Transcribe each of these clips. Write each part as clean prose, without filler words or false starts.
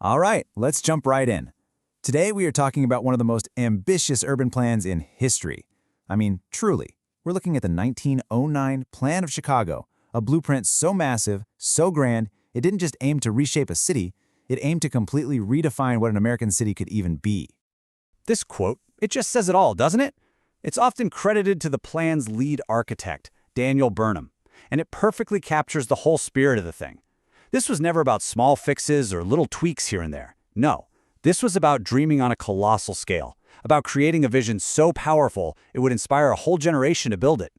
All right, let's jump right in. Today we are talking about one of the most ambitious urban plans in history. I mean, truly. We're looking at the 1909 Plan of Chicago, a blueprint so massive, so grand, it didn't just aim to reshape a city, it aimed to completely redefine what an American city could even be. This quote, it just says it all, doesn't it? It's often credited to the plan's lead architect, Daniel Burnham, and it perfectly captures the whole spirit of the thing. This was never about small fixes or little tweaks here and there. No, this was about dreaming on a colossal scale, about creating a vision so powerful it would inspire a whole generation to build it.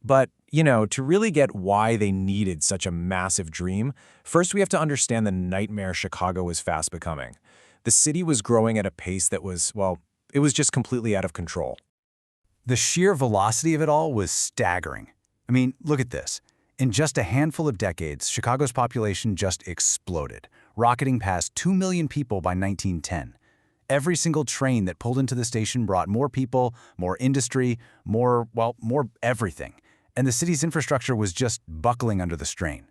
But, to really get why they needed such a massive dream, first we have to understand the nightmare Chicago was fast becoming. The city was growing at a pace that was, well, it was just completely out of control. The sheer velocity of it all was staggering. I mean, look at this. In just a handful of decades, Chicago's population just exploded, rocketing past 2 million people by 1910. Every single train that pulled into the station brought more people, more industry, more everything. And the city's infrastructure was just buckling under the strain.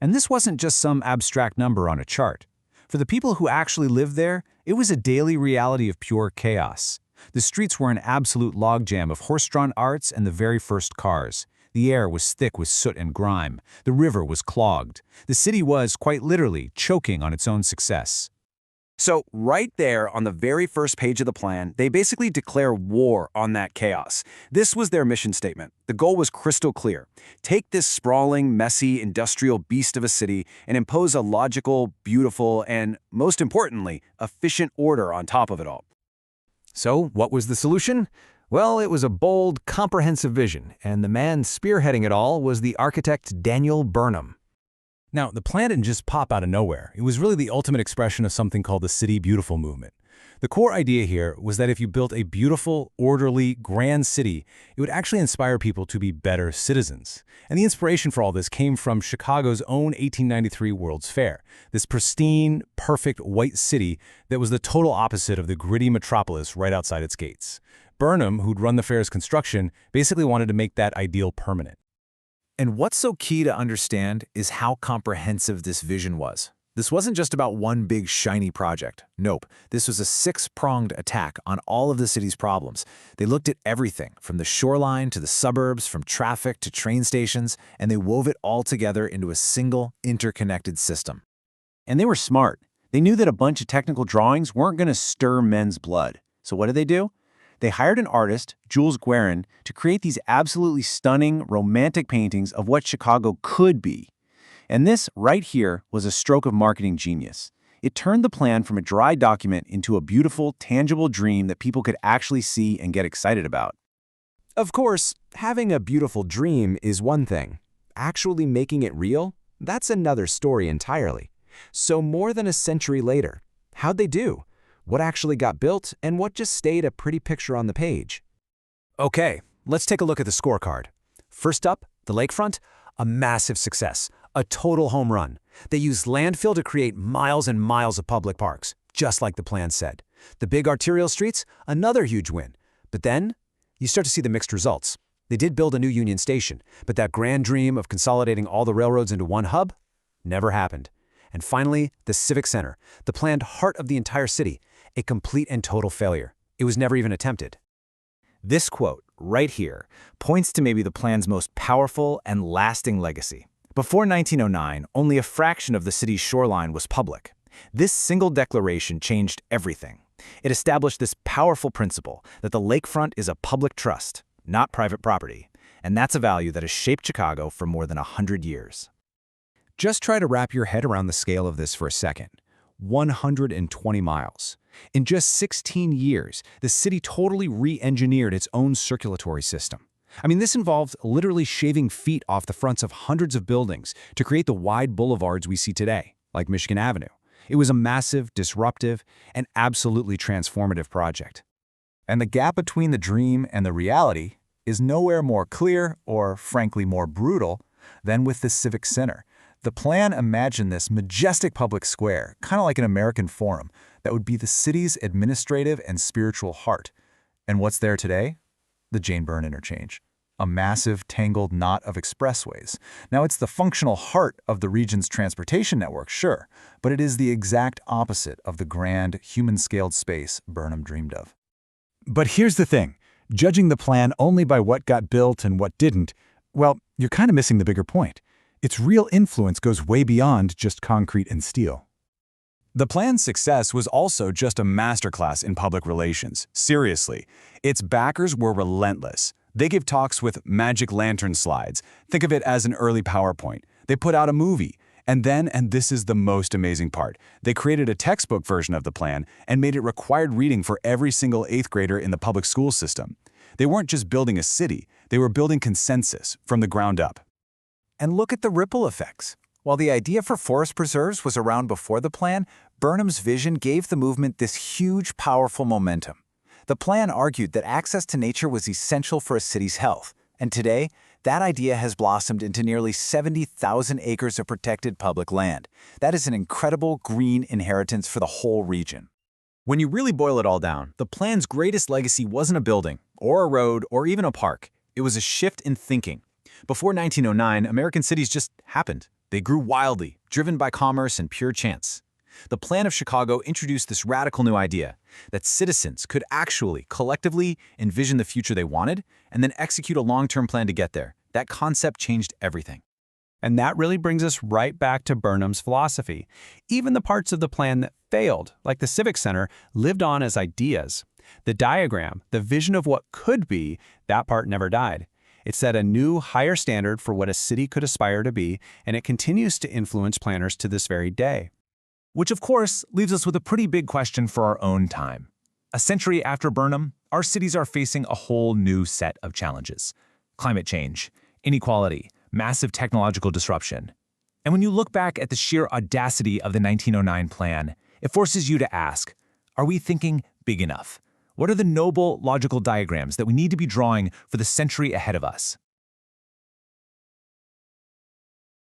And this wasn't just some abstract number on a chart. For the people who actually lived there, it was a daily reality of pure chaos. The streets were an absolute logjam of horse-drawn carts and the very first cars. The air was thick with soot and grime. The river was clogged. The city was, quite literally, choking on its own success. So right there on the very first page of the plan, they basically declare war on that chaos. This was their mission statement. The goal was crystal clear. Take this sprawling, messy, industrial beast of a city and impose a logical, beautiful, and, most importantly, efficient order on top of it all. So what was the solution? Well, it was a bold, comprehensive vision, and the man spearheading it all was the architect Daniel Burnham. Now, the plan didn't just pop out of nowhere. It was really the ultimate expression of something called the City Beautiful movement. The core idea here was that if you built a beautiful, orderly, grand city, it would actually inspire people to be better citizens. And the inspiration for all this came from Chicago's own 1893 World's Fair, this pristine, perfect white city that was the total opposite of the gritty metropolis right outside its gates. Burnham, who'd run the fair's construction, basically wanted to make that ideal permanent. And what's so key to understand is how comprehensive this vision was. This wasn't just about one big shiny project. Nope, this was a six-pronged attack on all of the city's problems. They looked at everything, from the shoreline to the suburbs, from traffic to train stations, and they wove it all together into a single, interconnected system. And they were smart. They knew that a bunch of technical drawings weren't going to stir men's blood. So what did they do? They hired an artist, Jules Guérin, to create these absolutely stunning, romantic paintings of what Chicago could be. And this, right here, was a stroke of marketing genius. It turned the plan from a dry document into a beautiful, tangible dream that people could actually see and get excited about. Of course, having a beautiful dream is one thing. Actually making it real, that's another story entirely. So more than a century later, how'd they do? What actually got built, and what just stayed a pretty picture on the page? Okay, let's take a look at the scorecard. First up, the lakefront, a massive success, a total home run. They used landfill to create miles and miles of public parks, just like the plan said. The big arterial streets, another huge win. But then, you start to see the mixed results. They did build a new Union Station, but that grand dream of consolidating all the railroads into one hub never happened. And finally, the Civic Center, the planned heart of the entire city, a complete and total failure. It was never even attempted. This quote, right here, points to maybe the plan's most powerful and lasting legacy. Before 1909, only a fraction of the city's shoreline was public. This single declaration changed everything. It established this powerful principle that the lakefront is a public trust, not private property, and that's a value that has shaped Chicago for more than 100 years. Just try to wrap your head around the scale of this for a second. 120 miles. In just 16 years, the city totally re-engineered its own circulatory system. I mean, this involved literally shaving feet off the fronts of hundreds of buildings to create the wide boulevards we see today, like Michigan Avenue. It was a massive, disruptive, and absolutely transformative project. And the gap between the dream and the reality is nowhere more clear or, frankly, more brutal than with the Civic Center. The plan imagined this majestic public square, kind of like an American Forum, that would be the city's administrative and spiritual heart. And what's there today? The Jane Byrne Interchange. a massive, tangled knot of expressways. Now, it's the functional heart of the region's transportation network, sure, but it is the exact opposite of the grand, human-scaled space Burnham dreamed of. But here's the thing. Judging the plan only by what got built and what didn't, well, you're kind of missing the bigger point. Its real influence goes way beyond just concrete and steel. The plan's success was also just a masterclass in public relations. Seriously, its backers were relentless. They give talks with magic lantern slides. Think of it as an early PowerPoint. They put out a movie. And then, and this is the most amazing part, they created a textbook version of the plan and made it required reading for every single 8th grader in the public school system. They weren't just building a city, they were building consensus from the ground up. And look at the ripple effects. While the idea for forest preserves was around before the plan, Burnham's vision gave the movement this huge, powerful momentum. The plan argued that access to nature was essential for a city's health, and today, that idea has blossomed into nearly 70,000 acres of protected public land. That is an incredible green inheritance for the whole region. When you really boil it all down, the plan's greatest legacy wasn't a building, or a road, or even a park. It was a shift in thinking. Before 1909, American cities just happened. They grew wildly, driven by commerce and pure chance. The Plan of Chicago introduced this radical new idea that citizens could actually, collectively, envision the future they wanted and then execute a long-term plan to get there. That concept changed everything. And that really brings us right back to Burnham's philosophy. Even the parts of the plan that failed, like the Civic Center, lived on as ideas. The diagram, the vision of what could be, that part never died. It set a new, higher standard for what a city could aspire to be, and it continues to influence planners to this very day. Which, of course, leaves us with a pretty big question for our own time. A century after Burnham, our cities are facing a whole new set of challenges. Climate change, inequality, massive technological disruption. And when you look back at the sheer audacity of the 1909 plan, it forces you to ask, are we thinking big enough? What are the noble, logical diagrams that we need to be drawing for the century ahead of us?